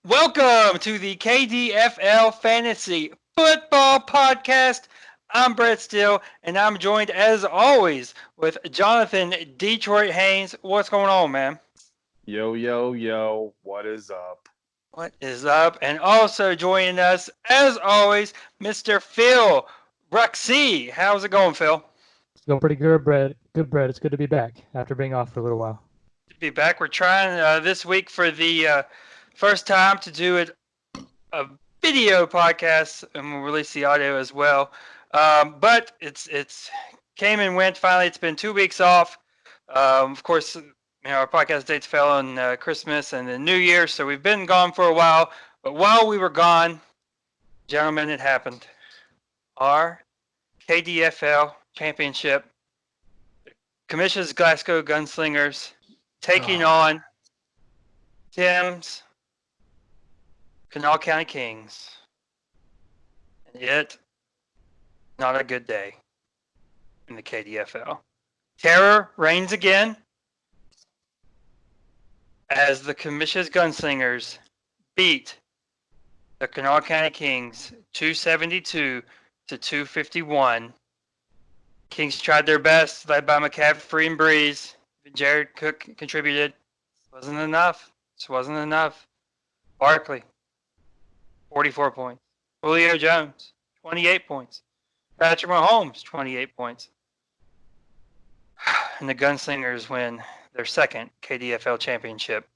Welcome to the KDFL Fantasy Football Podcast. I'm Brett Steele, and I'm joined as always with Jonathan Detroit Haynes. What's going on, man? Yo, yo, yo, what is up? What is up? And also joining us, as always, Mr. Phil Ruxy. How's it going, Phil? It's going pretty good, Brett. Good, Brett. It's good to be back after being off for a little while. To be back. We're trying this week for the first time to do a video podcast, and we'll release the audio as well. But it's came and went. Finally, it's been 2 weeks off. Of course, our podcast dates fell on Christmas and the New Year, so we've been gone for a while. But while we were gone, gentlemen, it happened. Our KDFL championship, Commission's Glasgow Gunslingers, taking on Tim's Kanawha County Kings. And yet, not a good day in the KDFL. Terror reigns again as the Commission's Gunslingers beat the Kanawha County Kings 272 to 251. Kings tried their best, led by McCaffrey and Breeze. Jared Cook contributed. Wasn't enough. This wasn't enough. Barkley, 44 points. Julio Jones, 28 points. Patrick Mahomes, 28 points. And the Gunslingers win their second KDFL championship,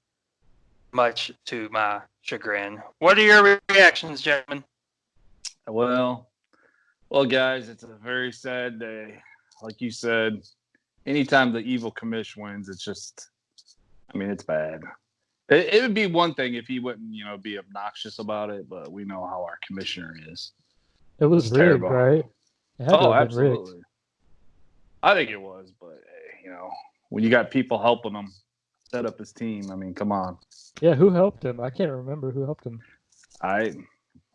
much to my chagrin. What are your reactions, gentlemen? Well, guys, it's a very sad day. Like you said, anytime the evil commish wins, it's just, it's bad. It would be one thing if he wouldn't, be obnoxious about it, but we know how our commissioner is. It was rigged, terrible. right? It had to have been rigged. I think it was, but when you got people helping him set up his team, come on. Yeah, who helped him? I can't remember who helped him. I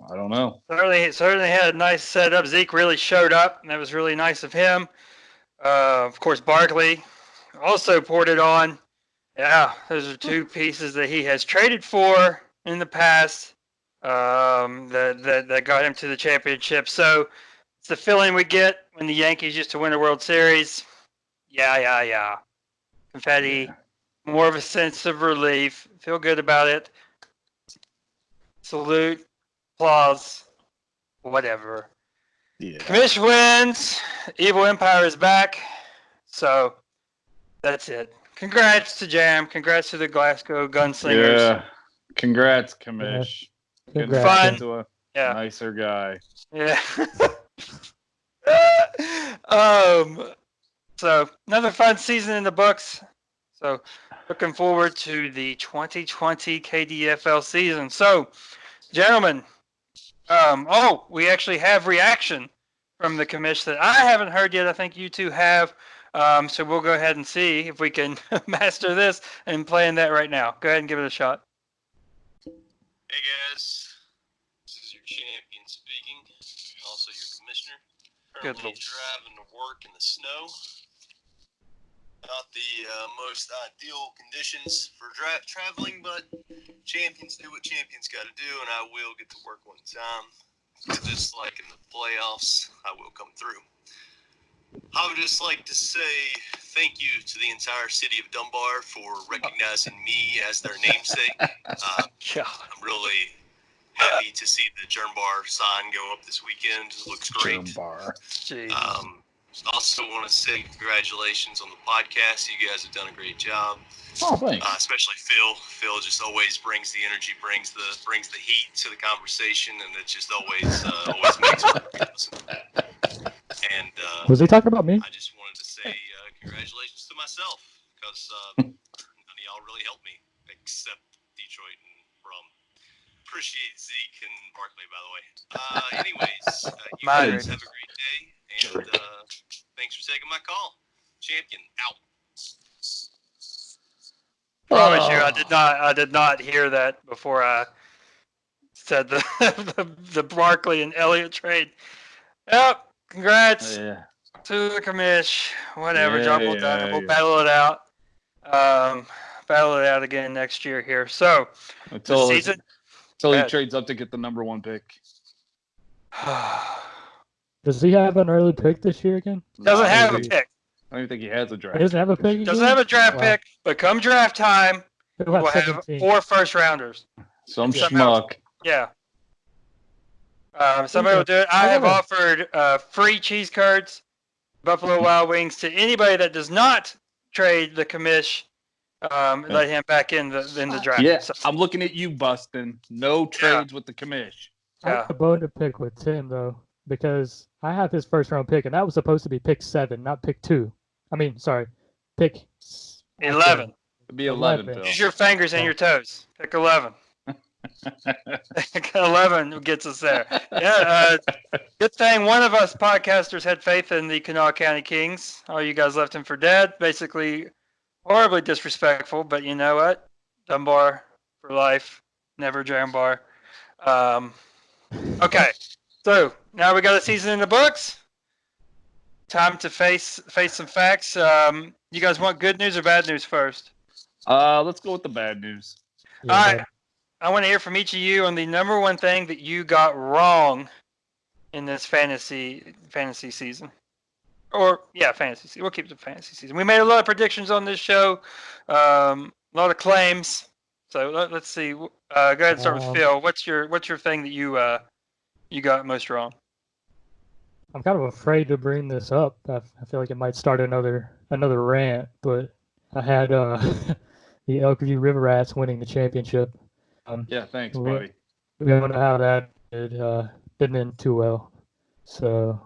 don't know. Certainly had a nice setup. Zeke really showed up, and that was really nice of him. Of course, Barkley also poured it on. Yeah, those are two pieces that he has traded for in the past that got him to the championship. So it's the feeling we get when the Yankees used to win a World Series. Yeah. Confetti, more of a sense of relief. Feel good about it. Salute, applause, whatever. Yeah. Commish wins. Evil Empire is back. So that's it. Congrats to Jam. Congrats to the Glasgow Gunslingers. Yeah. Congrats, Commish. Yeah. Good Fun. to a nicer guy. Yeah. So another fun season in the books. So looking forward to the 2020 KDFL season. So, gentlemen, we actually have reaction from the commission that I haven't heard yet. I think you two have. So we'll go ahead and see if we can master this and playing that right now. Go ahead and give it a shot. Hey guys, this is your champion speaking, also your commissioner. Currently driving to work in the snow. Not the most ideal conditions for traveling, but champions do what champions got to do, and I will get to work on time. Just like in the playoffs, I will come through. I would just like to say thank you to the entire city of Dunbar for recognizing me as their namesake. I'm really happy to see the Jernbar sign go up this weekend. It looks great. Jernbar. Also want to say congratulations on the podcast. You guys have done a great job. Oh, thanks. Especially Phil. Phil just always brings the energy, brings the heat to the conversation, and it just always makes me listen. And was he talking about me? I just wanted to say congratulations to myself because none of y'all really helped me except Detroit and Brum. Appreciate Zeke and Barkley, by the way. Anyways, you guys have a great day, and thanks for taking my call. Champion out. Promise you, I did not hear that before I said the Barkley and Elliott trade. Yep, congrats to the commish. Whatever, job well done. We'll battle it out. Battle it out again next year here. So the season. So he trades up to get the number 1 pick. Does he have an early pick this year again? Doesn't have a pick. I don't even think he has a draft. He doesn't have a pick again? Doesn't have a draft pick, but come draft time, we'll have 4 first-rounders. Some schmuck. Yeah. Somebody will do it. I have offered free cheese curds, Buffalo Wild Wings, to anybody that does not trade the commish. Let him back in the draft. Yeah, so, I'm looking at you, Bustin. No trades with the commish. I have a bone to pick with Tim, though, because I have his first-round pick, and that was supposed to be pick 7, not pick 2. I mean, sorry, pick 11. It'd be 11, Phil. Use your fingers and your toes. Pick 11. 11 gets us there. Yeah, good thing one of us podcasters had faith in the Kanawha County Kings. All you guys left him for dead. Basically, horribly disrespectful, but you know what? Dunbar for life. Never Jambar. Okay, so now we got a season in the books. Time to face some facts. You guys want good news or bad news first? Let's go with the bad news. Yeah, all right. I want to hear from each of you on the number 1 thing that you got wrong in this fantasy season. Fantasy season. We'll keep the fantasy season. We made a lot of predictions on this show, a lot of claims. So let's see. Go ahead and start with Phil. What's your thing that you got most wrong? I'm kind of afraid to bring this up. I feel like it might start another rant, but I had the Elkview River Rats winning the championship. Yeah, thanks, buddy. We don't know how that didn't end too well. So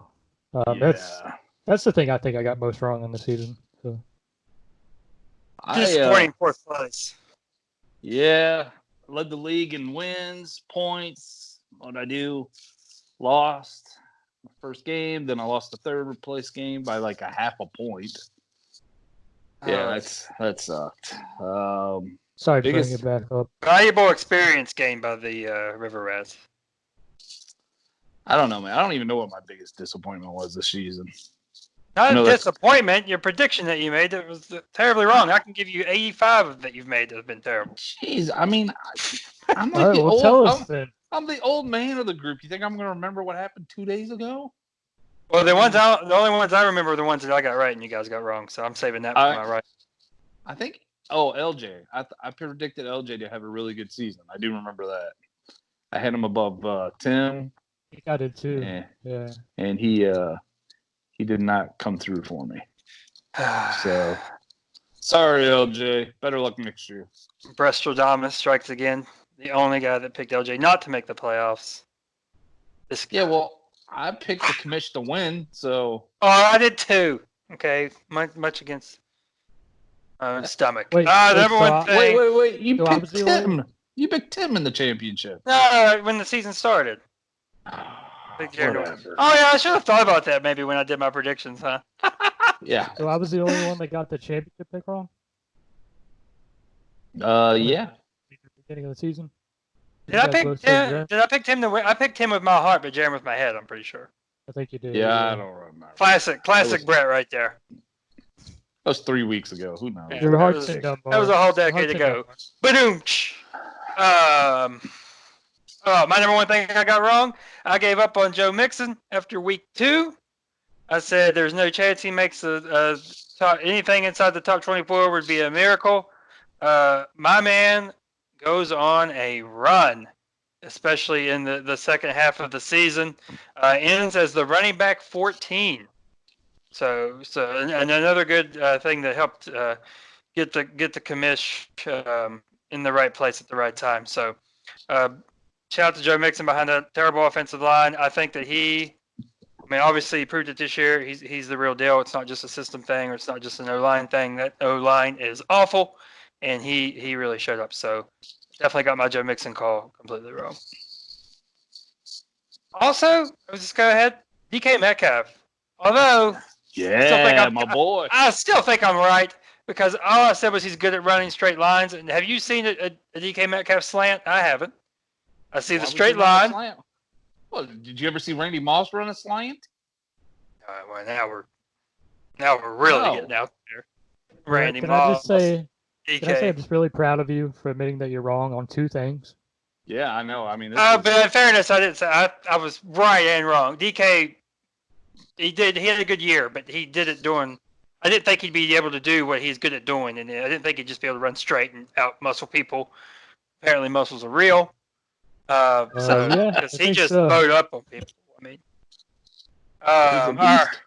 that's the thing I think I got most wrong in the season. So disappointing fourth place. Yeah, led the league in wins, points. What'd I do? Lost my first game, then I lost the third place game by like a half a point. Yeah, that sucked. Sorry to bring it back up. Valuable experience gained by the River Rats. I don't know, man. I don't even know what my biggest disappointment was this season. Not a disappointment. Your prediction that you made that was terribly wrong. I can give you 85 that you've made that have been terrible. Jeez, I mean, I'm like I'm the old man of the group. You think I'm going to remember what happened 2 days ago? Well, the only ones I remember are the ones that I got right and you guys got wrong. So I'm saving that for my right. I think. Oh, LJ. I predicted LJ to have a really good season. I do remember that. I had him above Tim. I did too. Yeah. And he did not come through for me. So sorry, LJ. Better luck next year. Brestradamus strikes again. The only guy that picked LJ not to make the playoffs. Well, I picked the commish to win, so. Oh, I did too. Okay, much against stomach. Wait. You picked Tim. You picked Tim in the championship. No, when the season started. Whatever. Oh yeah, I should have thought about that maybe when I did my predictions, huh? Yeah. So I was the only one that got the championship pick wrong? Yeah. Beginning of the season. Did I pick Tim to win? I picked him with my heart, but Jeremy with my head. I'm pretty sure. I think you did. Yeah, I don't remember. Classic Brett right there. That was 3 weeks ago. Who knows? Yeah, that was a whole decade ago. Boom. My number 1 thing I got wrong. I gave up on Joe Mixon after week 2. I said there's no chance he makes anything inside the top 24 would be a miracle. My man goes on a run, especially in the second half of the season. Ends as the running back 14. So and another good thing that helped get the commish in the right place at the right time. So shout out to Joe Mixon behind a terrible offensive line. I think that obviously he proved it this year. He's the real deal. It's not just a system thing or it's not just an O-line thing. That O-line is awful, and he really showed up. So definitely got my Joe Mixon call completely wrong. Also, let's just go ahead. DK Metcalf. Although, my boy. I still think I'm right because all I said was he's good at running straight lines. And have you seen a DK Metcalf slant? I haven't. I see the straight line. Well, did you ever see Randy Moss run a slant? Well, now we're really getting out there. Randy Can Moss. I just say I'm just really proud of you for admitting that you're wrong on 2 things. Yeah, I know. I mean, but in fairness, I didn't say I was right and wrong. DK, he had a good year, but he did it doing. I didn't think he'd be able to do what he's good at doing, and I didn't think he'd just be able to run straight and out muscle people. Apparently, muscles are real. So yeah, because I he think just so. mowed up on people. I mean, he's a beast.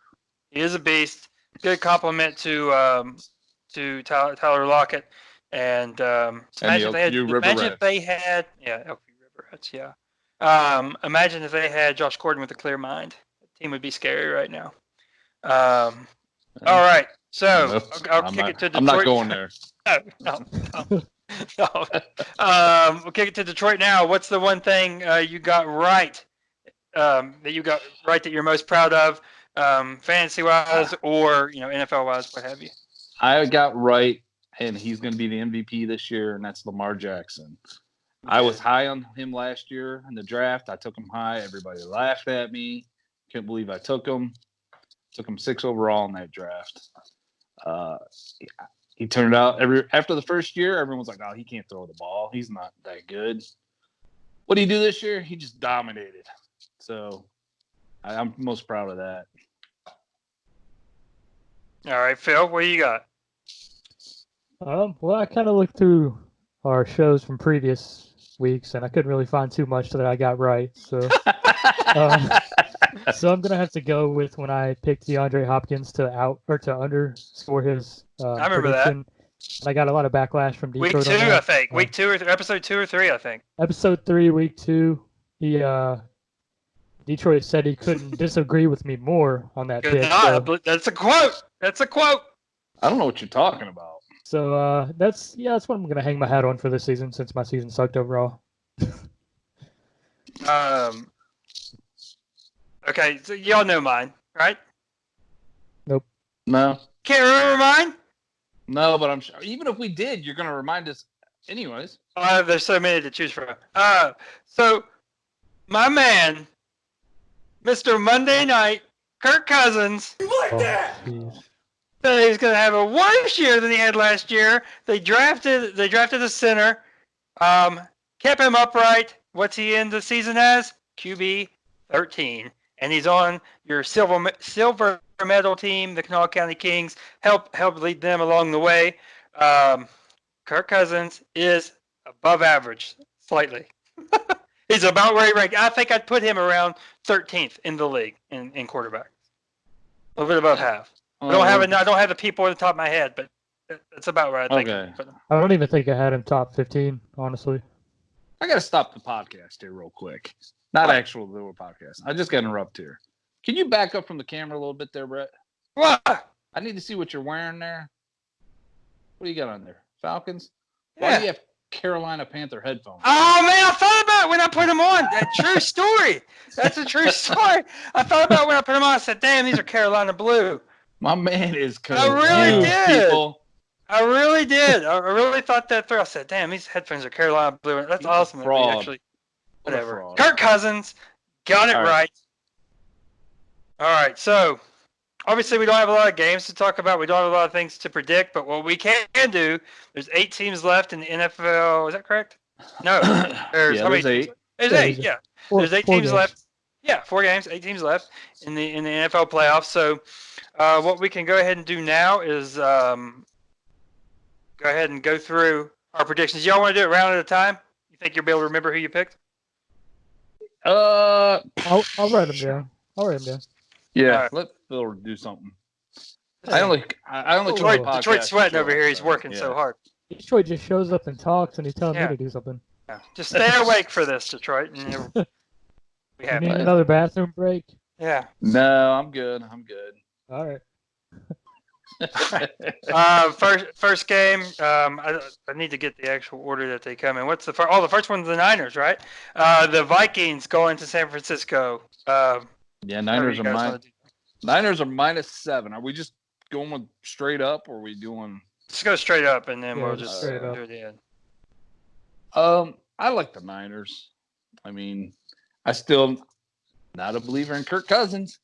he is a beast. Good compliment to Tyler Lockett. And imagine if they had, Elkview River Rats, yeah. Imagine if they had Josh Gordon with a clear mind. The team would be scary right now. All right, so I'll kick it to Detroit. I'm not going there. No. We'll kick it to Detroit now. What's the one thing you got right? That you're most proud of, fantasy wise or NFL wise, what have you? I got right, and he's going to be the MVP this year, and that's Lamar Jackson. I was high on him last year in the draft. I took him high. Everybody laughed at me. Couldn't believe I took him. Took him 6 overall in that draft. He turned out after the first year, everyone was like, "Oh, he can't throw the ball. He's not that good." What did he do this year? He just dominated. So I'm most proud of that. All right, Phil, what do you got? Well, I kind of looked through our shows from previous weeks, and I couldn't really find too much that I got right. So, so I'm gonna have to go with when I picked DeAndre Hopkins to underscore his I remember prediction. And I got a lot of backlash from Detroit. Week 2, I think. Week 2 or episode 2 or 3, I think. Episode 3, week 2. Detroit said he couldn't disagree with me more on that pick. So. That's a quote. That's a quote. I don't know what you're talking about. So that's what I'm gonna hang my hat on for this season, since my season sucked overall. Okay, so y'all know mine, right? Nope. No. Can't remember mine? No, but I'm sure. Even if we did, you're gonna remind us, anyways. There's so many to choose from. So my man, Mr. Monday Night, Kirk Cousins. You like that? Said he's going to have a worse year than he had last year. They drafted a center, kept him upright. What's he in the season as? QB 13, and he's on your silver medal team, the Kanawha County Kings. Help lead them along the way. Kirk Cousins is above average slightly. He's about where he ranked. I think I'd put him around 13th in the league in quarterback. A little bit above half. I don't have the people on the top of my head, but that's about where I think. Okay. I don't even think I had him top 15, honestly. I got to stop the podcast here real quick. Not actual little podcast. I just got to interrupt here. Can you back up from the camera a little bit there, Brett? What? I need to see what you're wearing there. What do you got on there? Falcons? Yeah. Why do you have Carolina Panther headphones? Oh, man, I thought about it when I put them on. True story. That's a true story. I thought about it when I put them on. I said, damn, these are Carolina blue. My man is confused, I really did. people. I really did. I really thought that through. I said, damn, these headphones are Carolina blue. That's awesome. Fraud. Actually, whatever. Kirk Cousins got it right. All right. So, obviously, we don't have a lot of games to talk about. We don't have a lot of things to predict. But what we can do, there's 8 teams left in the NFL. Is that correct? No. There's 8. There's 8. Yeah. There's 8 teams left. Yeah, 4 games, 8 teams left in the NFL playoffs. So, what we can go ahead and do now is go ahead and go through our predictions. Y'all want to do it round at a time? You think you'll be able to remember who you picked? I'll write them down. Yeah, let Phil do something. I only Detroit's sweating over here. He's working so hard. Detroit just shows up and talks, and he's telling me to do something. Yeah. Just stay awake for this, Detroit. And we have need another bathroom break? Yeah. No, I'm good. All right. First game. I need to get the actual order that they come in. What's the first? Oh, the first one's the Niners, right? The Vikings going to San Francisco. Yeah, Niners are -7. Are we just going with straight up, or are we doing? Let's go straight up, and then we'll just straight up. do it in. I like the Niners. I mean, I still not a believer in Kirk Cousins.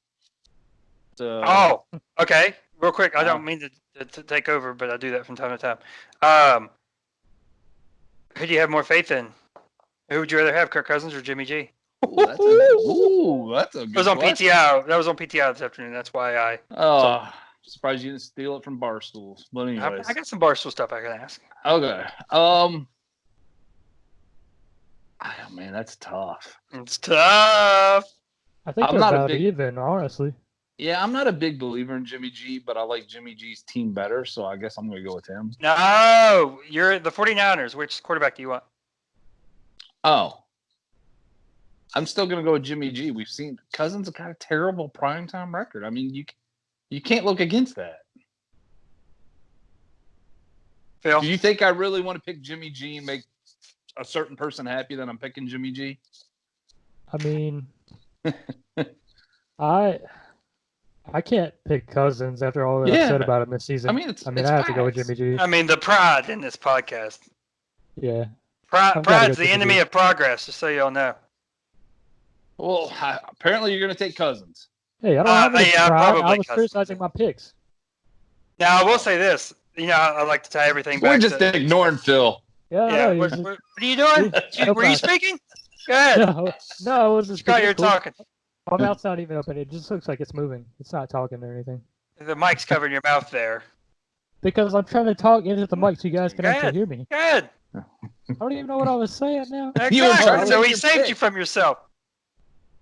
So, okay. Real quick, I don't mean to take over, but I do that from time to time. Who do you have more faith in? Who would you rather have, Kirk Cousins or Jimmy G? That's a good It was on question. PTI. That was on PTI this afternoon. That's why I. Oh, surprised you didn't steal it from Barstools. But anyways, I got some Barstool stuff I can ask. Okay. Oh, man, that's tough. It's tough. I think they're about even, honestly. Yeah, I'm not a big believer in Jimmy G, but I like Jimmy G's team better, so I guess I'm going to go with him. No, you're the 49ers. Which quarterback do you want? Oh. I'm still going to go with Jimmy G. We've seen Cousins got a terrible primetime record. I mean, you can't look against that. Phil? Do you think I really want to pick Jimmy G and make a certain person happy that I'm picking Jimmy G? I mean, I can't pick Cousins after all that I've said about him this season. I mean, I have to go with Jimmy G. I mean, the pride in this podcast. Yeah. Pride's the enemy of progress, just so y'all know. Well, apparently you're going to take Cousins. Hey, I don't have any pride. I was criticizing my picks. Now, I will say this. You know, I like to tie everything back. We're just ignoring Phil. Yeah. What are you doing? Were you speaking? Go ahead. No, I wasn't speaking. Scott, you're talking. My mouth's not even open. It just looks like it's moving. It's not talking or anything. The mic's covering your mouth there. Because I'm trying to talk into the mic so you guys can actually hear me. Good. I don't even know what I was saying now. Exactly. So he saved you from yourself.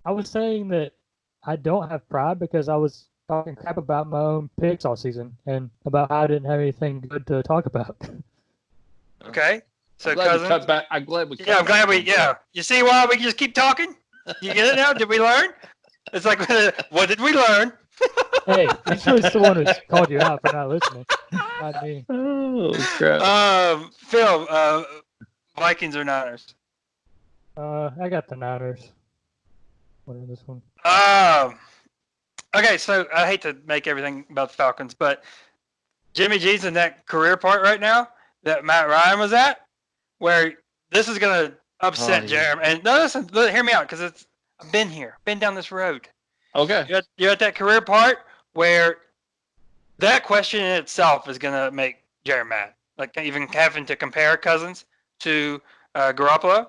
I was saying that I don't have pride because I was talking crap about my own picks all season and about how I didn't have anything good to talk about. Okay. So I'm glad we cut back. I'm glad we. Yeah, I'm glad we. Yeah. You see why we just keep talking? You get it now? Did we learn? It's like, what did we learn? Hey, you're the one who's called you out for not listening. Not me. Oh crap. Phil, Vikings or Niners? I got the Niners. What is this one? Okay, so I hate to make everything about the Falcons, but Jimmy G's in that career part right now that Matt Ryan was at, where this is going to upset Jeremy. And no, listen, hear me out, because I've been here, been down this road. Okay. You're at that career part where that question in itself is going to make Jeremy mad. Like even having to compare Cousins to Garoppolo.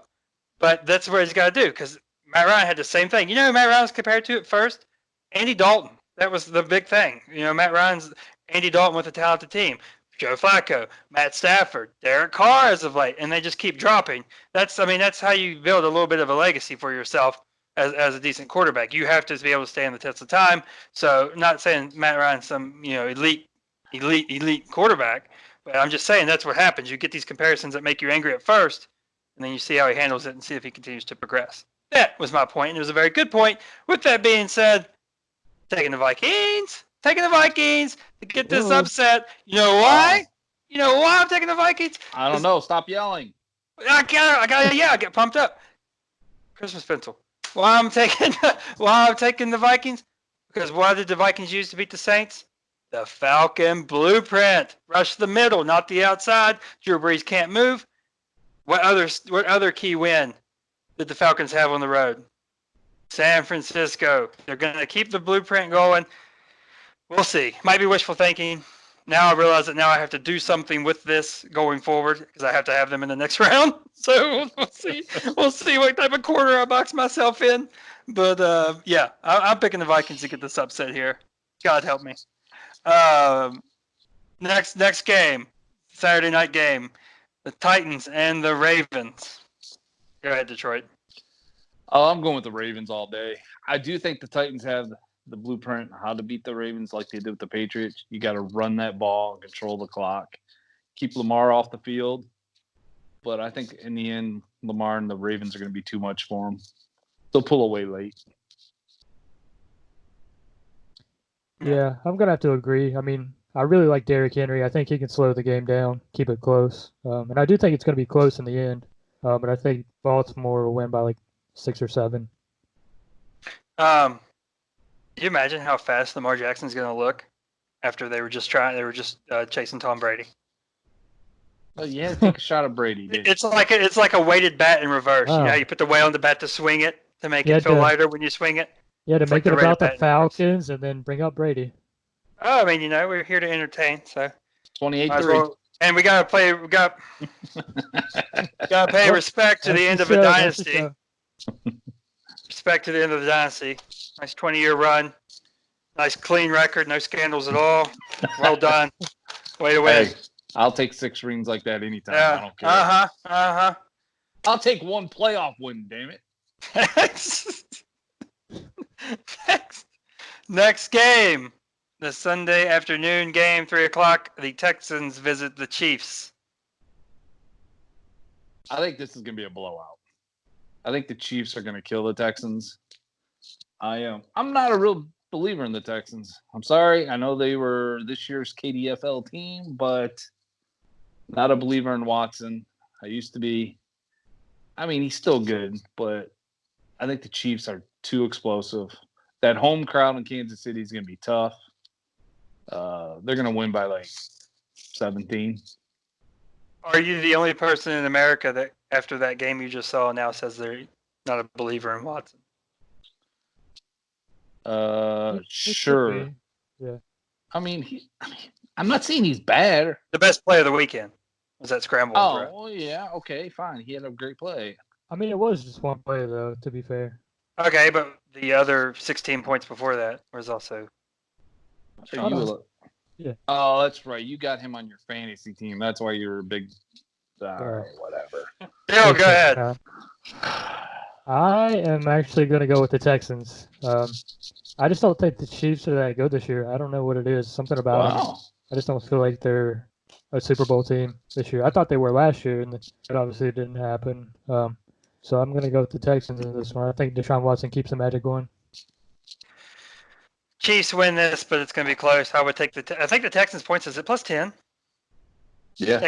But that's what he's got to do, because Matt Ryan had the same thing. You know who Matt Ryan was compared to at first? Andy Dalton. That was the big thing. You know, Matt Ryan's Andy Dalton with a talented team. Joe Flacco, Matt Stafford, Derek Carr as of late, and they just keep dropping. That's how you build a little bit of a legacy for yourself as a decent quarterback. You have to be able to stand the test of time. So, not saying Matt Ryan's some elite quarterback, but I'm just saying that's what happens. You get these comparisons that make you angry at first, and then you see how he handles it and see if he continues to progress. That was my point, and it was a very good point. With that being said, taking the Vikings to get this upset. You know why? You know why I'm taking the Vikings? I don't know. Stop yelling. I get pumped up. Christmas pencil. Why I'm taking the Vikings? Because what did the Vikings use to beat the Saints? The Falcon blueprint. Rush the middle, not the outside. Drew Brees can't move. What other key win did the Falcons have on the road? San Francisco. They're going to keep the blueprint going. We'll see. Might be wishful thinking. Now I realize that now I have to do something with this going forward because I have to have them in the next round. So we'll see. We'll see what type of corner I box myself in. But yeah, I'm picking the Vikings to get this upset here. God help me. Next game, Saturday night game, the Titans and the Ravens. Go ahead, Detroit. Oh, I'm going with the Ravens all day. I do think the Titans have the blueprint how to beat the Ravens like they did with the Patriots. You got to run that ball, control the clock, keep Lamar off the field. But I think in the end, Lamar and the Ravens are going to be too much for him. They'll pull away late. Yeah, I'm going to have to agree. I mean, I really like Derrick Henry. I think he can slow the game down, keep it close. And I do think it's going to be close in the end. But I think Baltimore will win by like 6 or 7. Can you imagine how fast Lamar Jackson's going to look after they were just chasing Tom Brady? Oh, yeah, take a shot at Brady. Dude. It's like a weighted bat in reverse. Wow. You know how you put the weight on the bat to swing it to make it feel lighter when you swing it? Yeah, to It's make like it about the bat Falcons and then bring up Brady. Oh, I mean, we're here to entertain, so 28-3. And we gotta pay respect to the end of a dynasty. Respect to the end of the dynasty. Nice 20-year run. Nice clean record. No scandals at all. Well done. Way to win. Hey, I'll take 6 rings like that anytime. Yeah. I don't care. I'll take 1 playoff win, damn it. Next game. The Sunday afternoon game, 3 o'clock. The Texans visit the Chiefs. I think this is going to be a blowout. I think the Chiefs are going to kill the Texans. I am. I'm not a real believer in the Texans. I'm sorry. I know they were this year's KDFL team, but not a believer in Watson. I used to be. I mean, he's still good, but I think the Chiefs are too explosive. That home crowd in Kansas City is going to be tough. They're going to win by like 17. Are you the only person in America that, after that game you just saw, now says they're not a believer in Watson? Sure. Yeah. I mean, I'm not saying he's bad. The best play of the weekend was that scramble. Oh, yeah. Okay, fine. He had a great play. I mean, it was just one play, though, to be fair. Okay, but the other 16 points before that was also. Yeah. Oh, that's right. You got him on your fantasy team. That's why you're a big. Whatever. Bill, go ahead. I am actually going to go with the Texans. I just don't think the Chiefs are that good this year. I don't know what it is. Something about them. I just don't feel like they're a Super Bowl team this year. I thought they were last year, and it obviously didn't happen. So I'm going to go with the Texans in this one. I think Deshaun Watson keeps the magic going. Chiefs win this, but it's going to be close. I would take I think the Texans' points, is it plus 10? Yeah.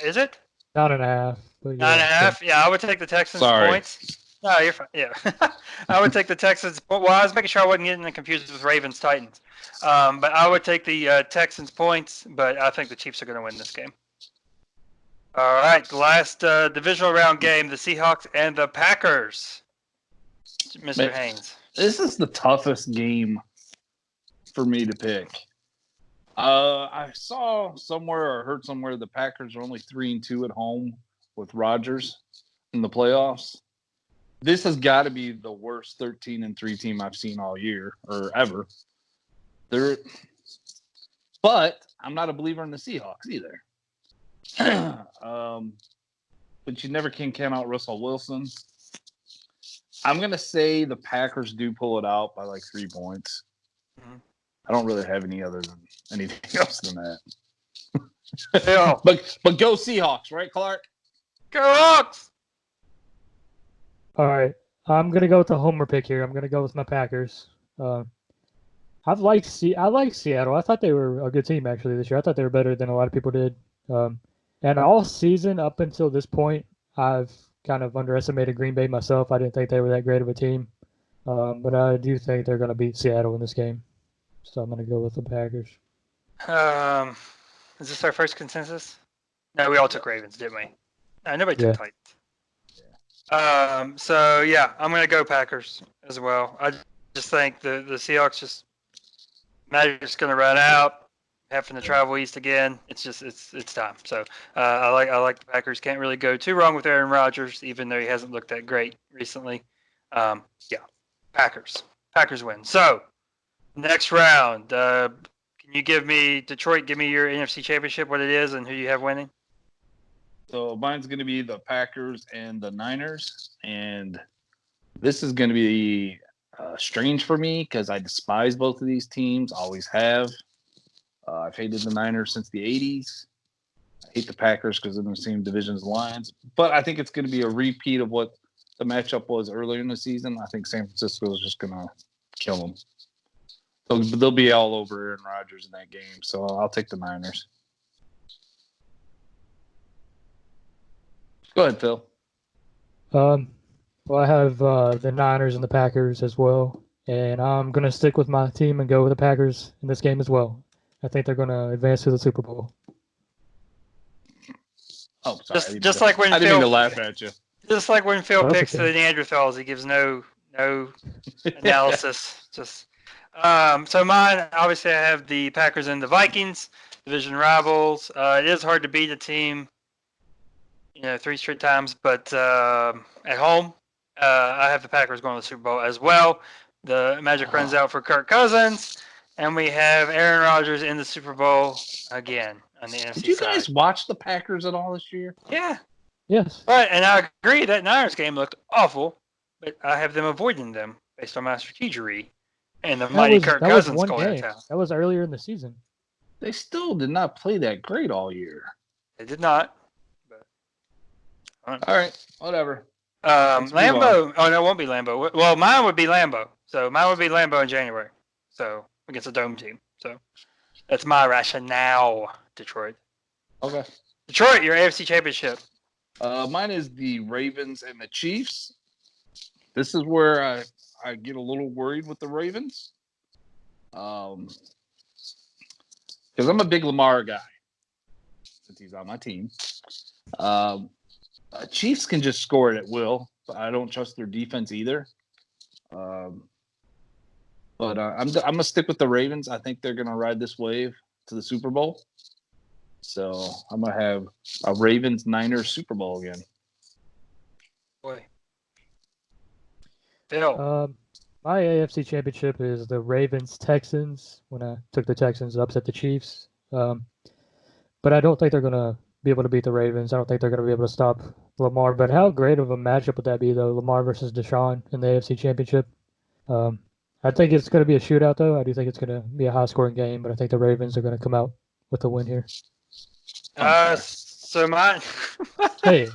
Is it? 9.5. 9.5? Yeah, I would take the Texans' points. No, you're fine. Yeah. I would take the Texans. Well, I was making sure I wasn't getting confused with Ravens Titans. But I would take the Texans' points, but I think the Chiefs are going to win this game. All right. The last divisional round game, the Seahawks and the Packers. Mr. Haynes. This is the toughest game for me to pick. I saw somewhere or heard somewhere the Packers are only 3-2 at home with Rodgers in the playoffs. This has got to be the worst 13-3 team I've seen all year or ever. But I'm not a believer in the Seahawks either. But you never can count out Russell Wilson. I'm going to say the Packers do pull it out by like 3 points. Mm-hmm. I don't really have anything else than that. Yeah. But go Seahawks, right, Clark? Go Hawks! All right. I'm going to go with the homer pick here. I'm going to go with my Packers. I like Seattle. I thought they were a good team, actually, this year. I thought they were better than a lot of people did. And all season up until this point, I've kind of underestimated Green Bay myself. I didn't think they were that great of a team. But I do think they're going to beat Seattle in this game. So I'm going to go with the Packers. Is this our first consensus? No, we all took Ravens, didn't we? No, nobody took Titans. So, yeah, I'm going to go Packers as well. I just think the Seahawks Magic's going to run out, having to travel east again. It's time. So I like the Packers. Can't really go too wrong with Aaron Rodgers, even though he hasn't looked that great recently. Packers. Packers win. So, next round. Can you give me, Detroit, give me your NFC Championship, what it is, and who you have winning? So mine's going to be the Packers and the Niners. And this is going to be strange for me because I despise both of these teams, always have. I've hated the Niners since the 80s. I hate the Packers because they're in the same division as the Lions. But I think it's going to be a repeat of what the matchup was earlier in the season. I think San Francisco is just going to kill them. So they'll be all over Aaron Rodgers in that game. So I'll take the Niners. Go ahead, Phil. Well, I have the Niners and the Packers as well. And I'm going to stick with my team and go with the Packers in this game as well. I think they're going to advance to the Super Bowl. Oh, sorry. Just like when I didn't mean to laugh at you. Just like when Phil picks the Neanderthals, he gives no analysis. So mine, obviously, I have the Packers and the Vikings. division rivals. It is hard to beat a team, 3 straight times, but at home, I have the Packers going to the Super Bowl as well. The magic runs out for Kirk Cousins, and we have Aaron Rodgers in the Super Bowl again on the NFC Did you side. guys watch the Packers at all this year? Yeah. Yes. Right, and I agree that Niners game looked awful, but I have them avoiding them based on my strategery and the mighty Kirk Cousins one going game. to town. That was earlier in the season. They still did not play that great all year. They did not. All right, whatever. Lambeau. Oh, no, it won't be Lambeau. Well, mine would be Lambeau. So mine would be Lambeau in January. So against a dome team. So that's my rationale, Detroit. Okay. Detroit, your AFC Championship. Mine is the Ravens and the Chiefs. This is where I get a little worried with the Ravens. Because I'm a big Lamar guy since he's on my team. Chiefs can just score it at will, but I don't trust their defense either. But I'm gonna stick with the Ravens. I think they're gonna ride this wave to the Super Bowl. So I'm gonna have a Ravens Niners Super Bowl again. Boy. Phil. My AFC Championship is the Ravens Texans. When I took the Texans, upset the Chiefs. But I don't think they're gonna be able to beat the Ravens. I don't think they're gonna be able to stop Lamar. But how great of a matchup would that be, though? Lamar versus Deshaun in the AFC Championship. I think it's going to be a shootout, though. I do think it's going to be a high-scoring game, but I think the Ravens are going to come out with a win here. So mine. Hey,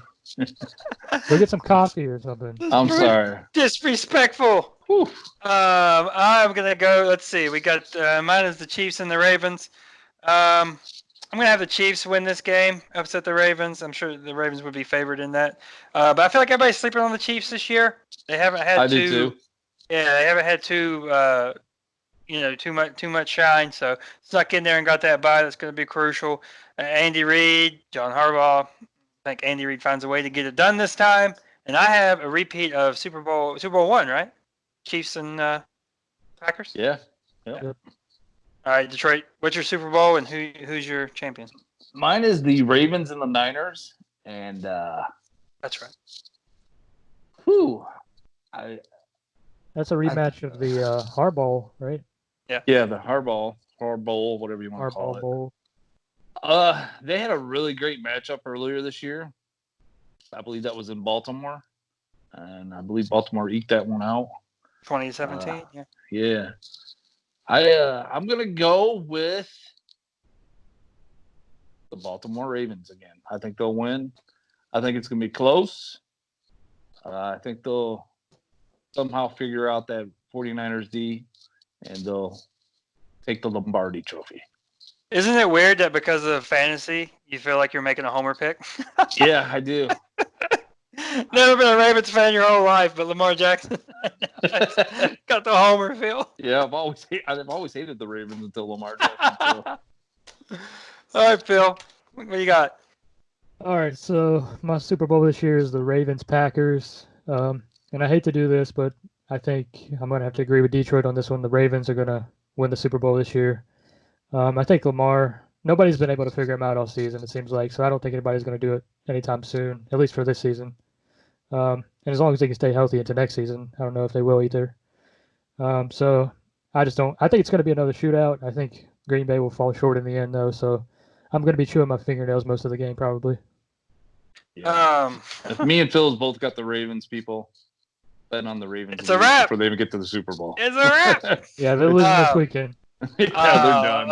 go get some coffee or something. I'm sorry. Disrespectful. Whew. I'm gonna go. Let's see. We got mine is the Chiefs and the Ravens. I'm gonna have the Chiefs win this game, upset the Ravens. I'm sure the Ravens would be favored in that. But I feel like everybody's sleeping on the Chiefs this year. They haven't had I do too. Yeah, they haven't had too much shine. So snuck in there and got that bye. That's going to be crucial. Andy Reid, John Harbaugh. I think Andy Reid finds a way to get it done this time. And I have a repeat of Super Bowl one, right? Chiefs and Packers. Yeah. Yep. All right, Detroit. What's your Super Bowl and who's your champion? Mine is the Ravens and the Niners, and That's right. That's a rematch of the Harbaugh, right? Yeah, the Harbaugh, whatever you want to call Harbaugh it. Bowl. They had a really great matchup earlier this year. I believe that was in Baltimore, and I believe Baltimore eked that one out. 2017. Yeah. Yeah. I'm gonna go with the Baltimore Ravens again. I think they'll win. I think it's gonna be close. I think they'll somehow figure out that 49ers D, and they'll take the Lombardi trophy. Isn't it weird that because of fantasy, you feel like you're making a homer pick? Yeah, I do. Never been a Ravens fan your whole life, but Lamar Jackson got the homer feel. Yeah, I've always hated the Ravens until Lamar Jackson. So. All right, Phil, what do you got? All right, so my Super Bowl this year is the Ravens Packers. And I hate to do this, but I think I'm going to have to agree with Detroit on this one. The Ravens are going to win the Super Bowl this year. I think Lamar, nobody's been able to figure him out all season, it seems like. So I don't think anybody's going to do it anytime soon, at least for this season. And as long as they can stay healthy into next season, I don't know if they will either. So I just don't. I think it's going to be another shootout. I think Green Bay will fall short in the end, though. So I'm going to be chewing my fingernails most of the game, probably. Yeah. If me and Phil's both got the Ravens, people betting on the Ravens. It's a wrap before they even get to the Super Bowl. It's a wrap. Yeah, they're losing this weekend. Yeah, they're done.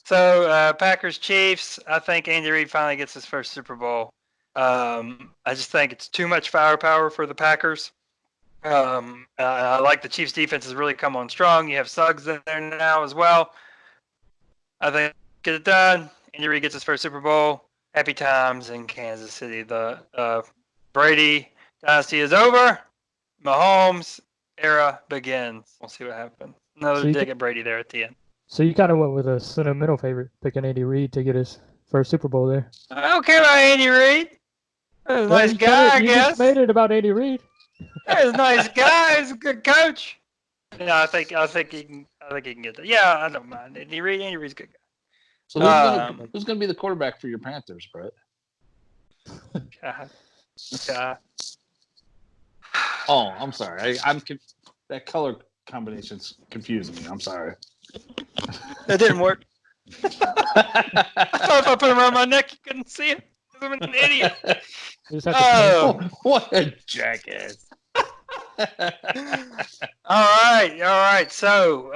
So Packers Chiefs. I think Andy Reid finally gets his first Super Bowl. I just think it's too much firepower for the Packers. I like the Chiefs' defense has really come on strong. You have Suggs in there now as well. I think get it done. Andy Reid gets his first Super Bowl. Happy times in Kansas City. The Brady dynasty is over. Mahomes era begins. We'll see what happens. Another dig at Brady there at the end. So you kind of went with a sentimental favorite, picking Andy Reid to get his first Super Bowl there. I don't care about Andy Reid. He's a nice guy, I guess. You just made it about Andy Reid. He's a nice guy. He's a good coach. I think he can get that. Yeah, I don't mind Andy Reid. Andy Reid's a good So who's gonna be the quarterback for your Panthers, Brett? God. Oh, I'm sorry. That color combination's confusing me. I'm sorry. That didn't work. I thought if I put it around my neck, you couldn't see it. I'm an idiot. You just have to paint What a jackass! All right. So,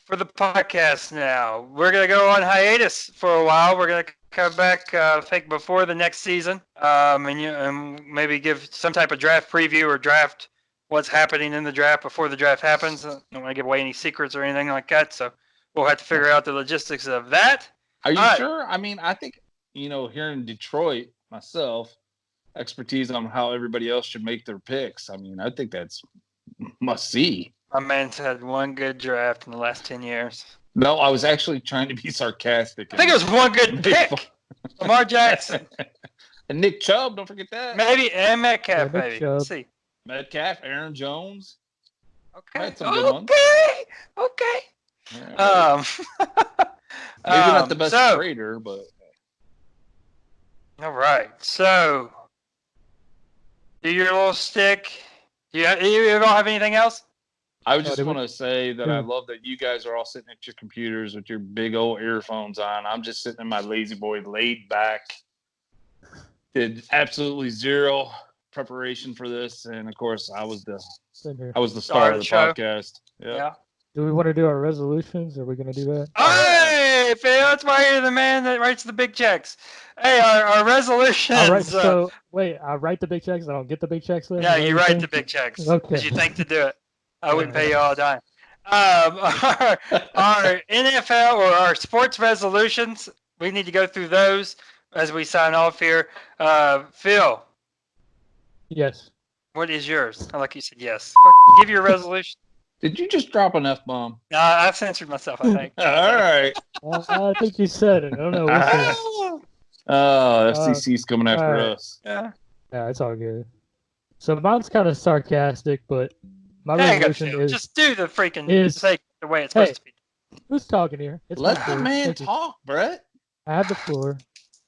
for the podcast now, we're gonna go on hiatus for a while. We're gonna come back, I think, before the next season, and maybe give some type of draft preview or draft what's happening in the draft before the draft happens. I don't want to give away any secrets or anything like that, so we'll have to figure out the logistics of that. Are you sure? I mean, I think, here in Detroit, myself, expertise on how everybody else should make their picks. I mean, I think that's must see. My man's had one good draft in the last 10 years. No, I was actually trying to be sarcastic. I think it was one good pick. Lamar Jackson. And Nick Chubb, don't forget that. Maybe, and Metcalf, Yeah, maybe. Chubb. Let's see. Metcalf, Aaron Jones. Okay. Had some good ones. Okay. Yeah. Maybe not the best trader, but. All right. So, do your little stick. Do you all have anything else? I just want to say that I love that you guys are all sitting at your computers with your big old earphones on. I'm just sitting in my lazy boy, laid back. Did absolutely zero preparation for this, and of course, I was the star of the podcast. Yeah. Do we want to do our resolutions? Are we going to do that? Hey, Phil, that's why you're the man that writes the big checks. Hey, our resolutions. All right. So wait, I write the big checks. I don't get the big checks then. Yeah, you write the big checks because you think to do it. I wouldn't pay you all a dime. Our NFL or our sports resolutions, we need to go through those as we sign off here. Phil. Yes. What is yours? I like you said yes. Give your resolution. Did you just drop an F-bomb? I censored myself, I think. All right. I think you said it. I don't know. We'll FCC's coming after us. Yeah. Yeah, it's all good. So mine's kind of sarcastic, but my resolution is just do the freaking say the way it's supposed to be. Who's talking here? It's Let the man talk, Brett. I have the floor.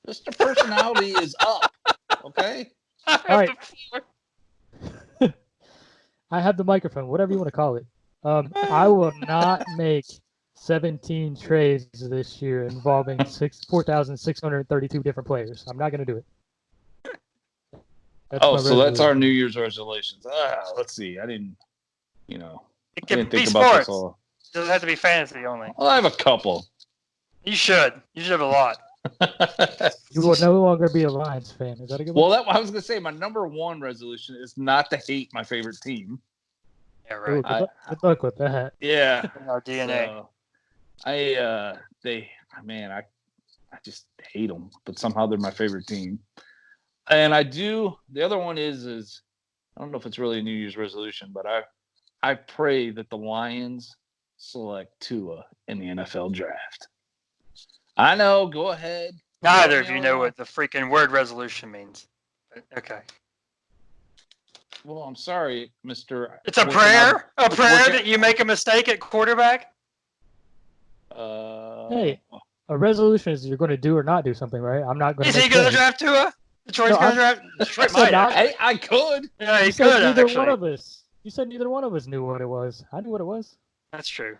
Mr. Personality is up. Okay. All right. I have the microphone. Whatever you want to call it. I will not make 17 trades this year involving 4,632 different players. I'm not going to do it. That's our New Year's resolutions. Let's see. I didn't, It can be sports. It doesn't have to be fantasy only. Well, I have a couple. You should. You should have a lot. You will no longer be a Lions fan. Is that a good one? Well, I was going to say my number one resolution is not to hate my favorite team. Yeah, right. Ooh, good luck with that. Yeah. Our DNA. So, I just hate them, but somehow they're my favorite team. And the other one is I don't know if it's really a New Year's resolution, but I pray that the Lions select Tua in the NFL draft. I know, go ahead. Neither of you know what the freaking word resolution means. Okay. Well, I'm sorry, Mr. It's a prayer? A prayer that you make a mistake at quarterback? Hey, a resolution is you're going to do or not do something, right? I'm not going to. Is he going to draft Tua? Detroit's going to draft? Detroit might. I could. Yeah, he could, neither one of us. You said neither one of us knew what it was. I knew what it was. That's true.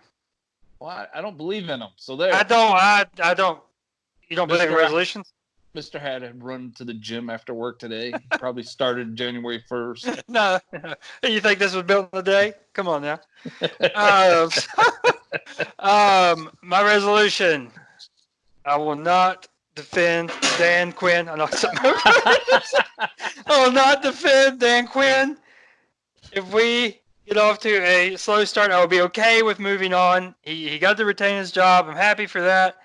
Well, I don't believe in them. So there. I don't. You don't believe in resolutions? Mr. had run to the gym after work today. Probably started January 1st. No. You think this was built in a day? Come on now. My resolution. I will not defend Dan Quinn. I will not defend Dan Quinn. If we get off to a slow start, I will be okay with moving on. He got to retain his job. I'm happy for that.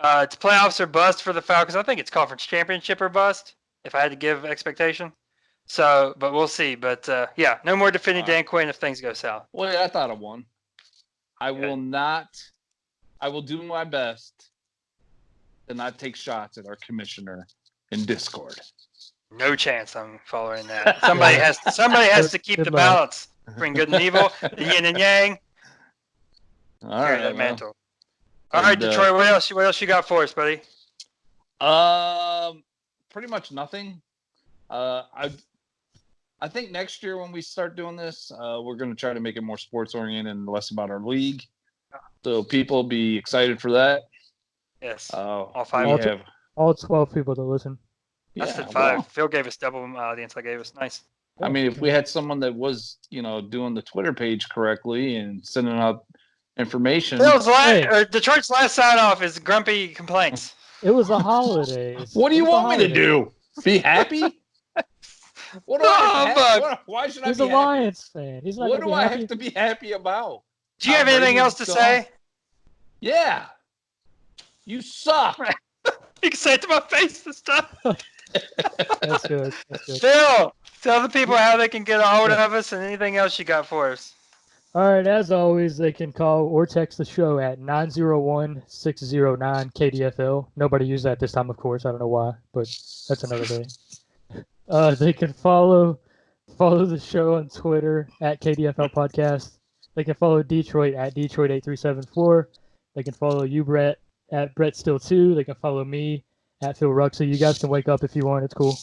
It's playoffs or bust for the Falcons. I think it's conference championship or bust, if I had to give expectation. So, but we'll see. But, no more defending Dan Quinn if things go south. Well, I thought of one. I will do my best to not take shots at our commissioner in Discord. No chance I'm following that. Somebody has to keep the balance between good and evil, the yin and yang. All right. That mantle. All right, Detroit. What else? What else you got for us, buddy? Pretty much nothing. I think next year when we start doing this, we're going to try to make it more sports oriented and less about our league. So people be excited for that. Yes. All 5. All 12 people to listen. That's the 5. Well, Phil gave us double audience. I gave us nice. I mean, if we had someone that was, doing the Twitter page correctly and sending out information. Detroit's last sign off is grumpy complaints. It was the holidays. What do you want me to do? Be happy? What do why should I be happy? He's a Lions fan. He's not what do I happy? have to be happy about? Do you have anything else to say? Yeah. You suck. You can say it to my face this time. That's good. Phil, tell the people how they can get a hold of us and anything else you got for us. All right, as always, they can call or text the show at 901-609-KDFL. Nobody used that this time, of course. I don't know why, but that's another day. They can follow the show on Twitter at KDFL Podcast. They can follow Detroit at Detroit8374. They can follow you, Brett, at BrettStill2. They can follow me at Phil Ruxey. You guys can wake up if you want. It's cool.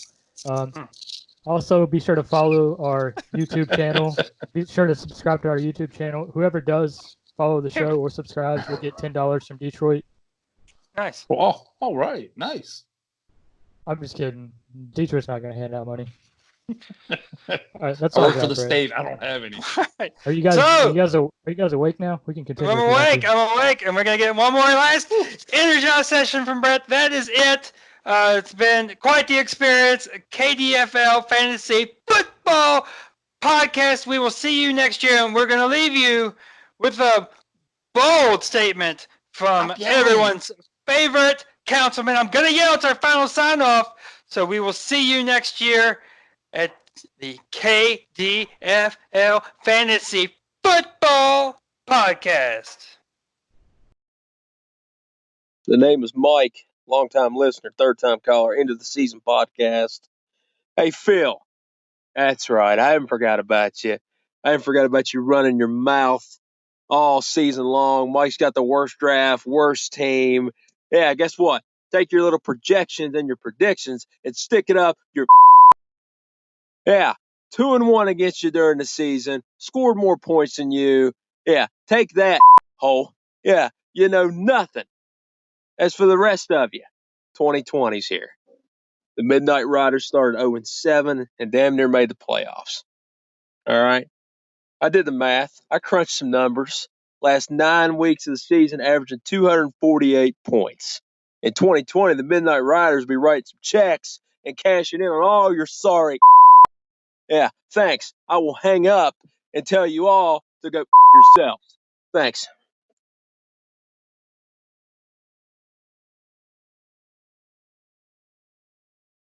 Also, be sure to follow our YouTube channel. Be sure to subscribe to our YouTube channel. Whoever does follow the show or subscribes will get $10 from Detroit. Nice. Oh, all right. Nice. I'm just kidding. Detroit's not going to hand out money. All right, that's I all work for the state. I don't have any. Are you guys awake now? We can continue. I'm awake, and we're gonna get one more last energized session from Brett. That is it. It's been quite the experience. KDFL Fantasy Football Podcast. We will see you next year, and we're gonna leave you with a bold statement from everyone's favorite councilman. I'm gonna yell. It's our final sign off. So we will see you next year at the KDFL Fantasy Football Podcast. The name is Mike, longtime listener, third-time caller, end of the season podcast. Hey, Phil. That's right. I haven't forgot about you. I haven't forgot about you running your mouth all season long. Mike's got the worst draft, worst team. Yeah, guess what? Take your little projections and your predictions and stick it up your yeah, 2-1 against you during the season, scored more points than you. Yeah, take that, hole. Yeah, you know nothing. As for the rest of you, 2020's here. The Midnight Riders started 0-7 and damn near made the playoffs. All right? I did the math. I crunched some numbers. Last 9 weeks of the season, averaging 248 points. In 2020, the Midnight Riders will be writing some checks and cashing in on all your sorry. Yeah, thanks. I will hang up and tell you all to go yourselves. Thanks.